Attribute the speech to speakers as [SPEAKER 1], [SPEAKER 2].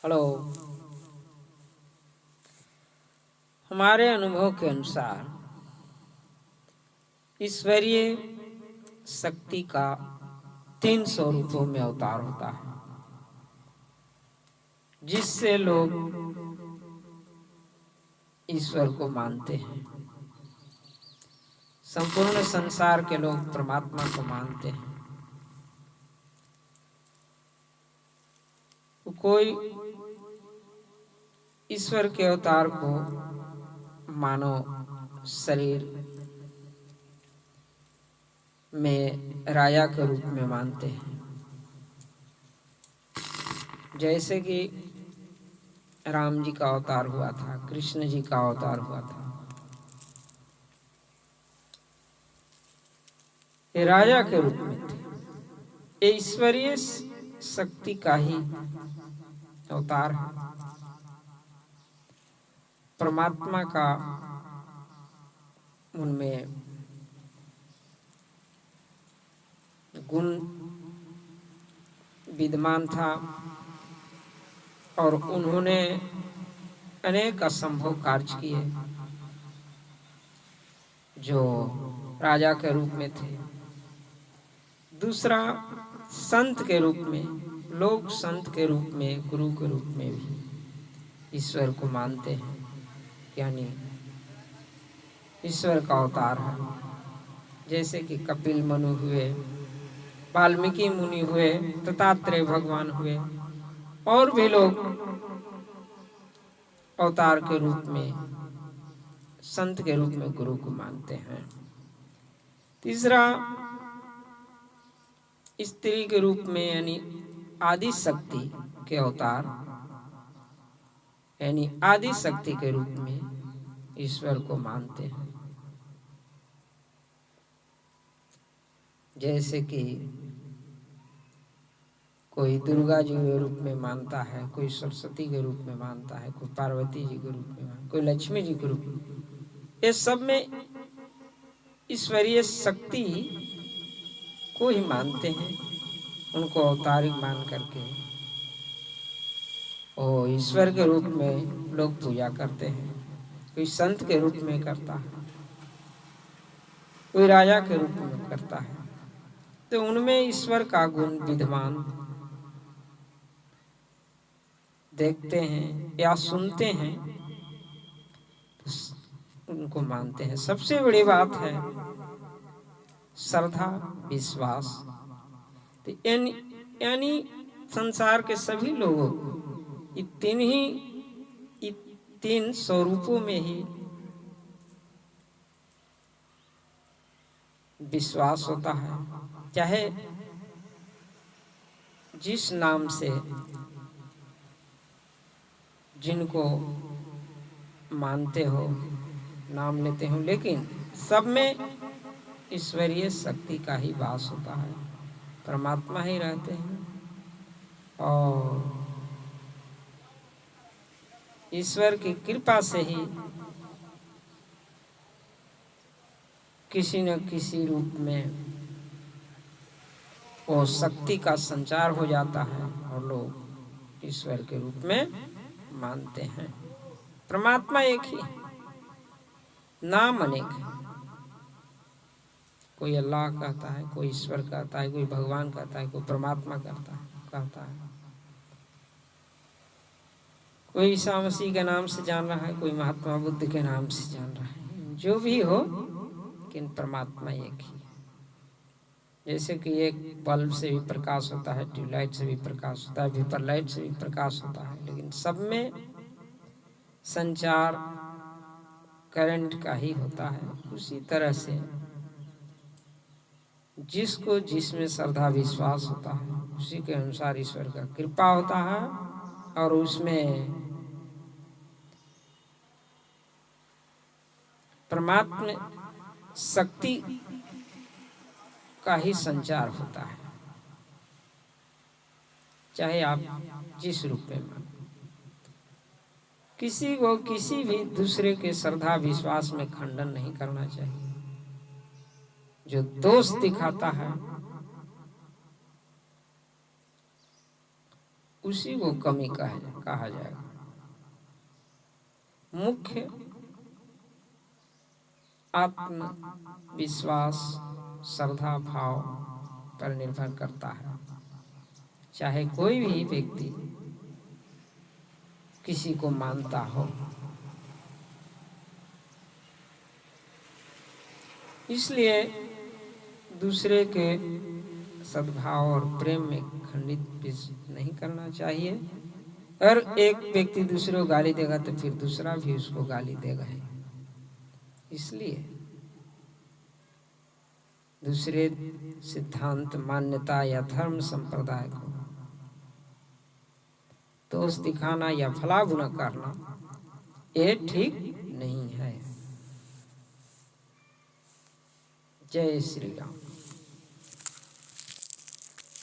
[SPEAKER 1] Hello. हमारे अनुभव के अनुसार ईश्वरीय शक्ति का 3 स्वरूपों में अवतार होता है, जिससे लोग ईश्वर को मानते हैं। संपूर्ण संसार के लोग परमात्मा को मानते हैं। कोई ईश्वर के अवतार को मानव शरीर में राजा के रूप में मानते हैं, जैसे कि राम जी का अवतार हुआ था, कृष्ण जी का अवतार हुआ था। ये राजा के रूप में थे। ये ईश्वरीय शक्ति का ही अवतार है। परमात्मा का उनमें गुण विद्यमान था और उन्होंने अनेक असंभव कार्य किए जो राजा के रूप में थे। दूसरा, संत के रूप में, लोग संत के रूप में, गुरु के रूप में भी ईश्वर को मानते हैं, यानी ईश्वर का अवतार है। जैसे कि कपिल मनु हुए, वाल्मीकि मुनि हुए, दत्तात्रेय भगवान हुए, और भी लोग अवतार के रूप में, संत के रूप में गुरु को मानते हैं। तीसरा, स्त्री के रूप में यानी आदि शक्ति के अवतार, यानी आदि शक्ति के रूप में ईश्वर को मानते हैं। जैसे कि कोई दुर्गा जी के रूप में मानता है, कोई सरस्वती के रूप में मानता है, कोई पार्वती जी के रूप में मानता है, कोई लक्ष्मी जी के रूप में। ये सब में ईश्वरीय शक्ति को ही मानते हैं, उनको अवतारिक मान करके वो ईश्वर के रूप में लोग पूजा करते हैं। कोई संत के रूप में करता है, कोई राजा के रूप में करता है। तो उनमें ईश्वर का गुण विद्यमान देखते हैं या सुनते हैं तो उनको मानते हैं। सबसे बड़ी बात है श्रद्धा, विश्वास। तो यानी संसार के सभी लोगों को ये तीन स्वरूपों में ही विश्वास होता है। चाहे जिस नाम से जिनको मानते हो, नाम लेते हो, लेकिन सब में ईश्वरीय शक्ति का ही वास होता है। परमात्मा ही रहते हैं और ईश्वर की कृपा से ही किसी न किसी रूप में वो शक्ति का संचार हो जाता है और लोग ईश्वर के रूप में मानते हैं। परमात्मा एक ही, नाम अनेक है। कोई अल्लाह कहता है, कोई ईश्वर कहता है, कोई भगवान कहता है, कोई परमात्मा कहता है। कोई ईसा मसीह के नाम से जान रहा है, कोई महात्मा बुद्ध के नाम से जान रहा है। जो भी हो, लेकिन परमात्मा एक ही है। जैसे कि एक बल्ब से भी प्रकाश होता है, ट्यूबलाइट से भी प्रकाश होता है, वेपर लाइट से भी प्रकाश होता है, लेकिन सब में संचार करंट का ही होता है। उसी तरह से जिसको जिसमें श्रद्धा विश्वास होता है, उसी के अनुसार ईश्वर का कृपा होता है और उसमें परमात्मा शक्ति का ही संचार होता है। चाहे आप जिस रूप में मानो, किसी को किसी भी दूसरे के श्रद्धा विश्वास में खंडन नहीं करना चाहिए। जो दोष दिखाता है उसी को कमी कहा जाएगा। मुख्य आत्मविश्वास श्रद्धा भाव पर निर्भर करता है। चाहे कोई भी व्यक्ति किसी को मानता हो, इसलिए दूसरे के सद्भाव और प्रेम में खंडित नहीं करना चाहिए। और एक व्यक्ति दूसरे को गाली देगा तो फिर दूसरा भी उसको गाली देगा ही। इसलिए दूसरे सिद्धांत मान्यता या धर्म संप्रदाय को दोष दिखाना या भला बुरा करना ये ठीक नहीं है। जय श्री राम।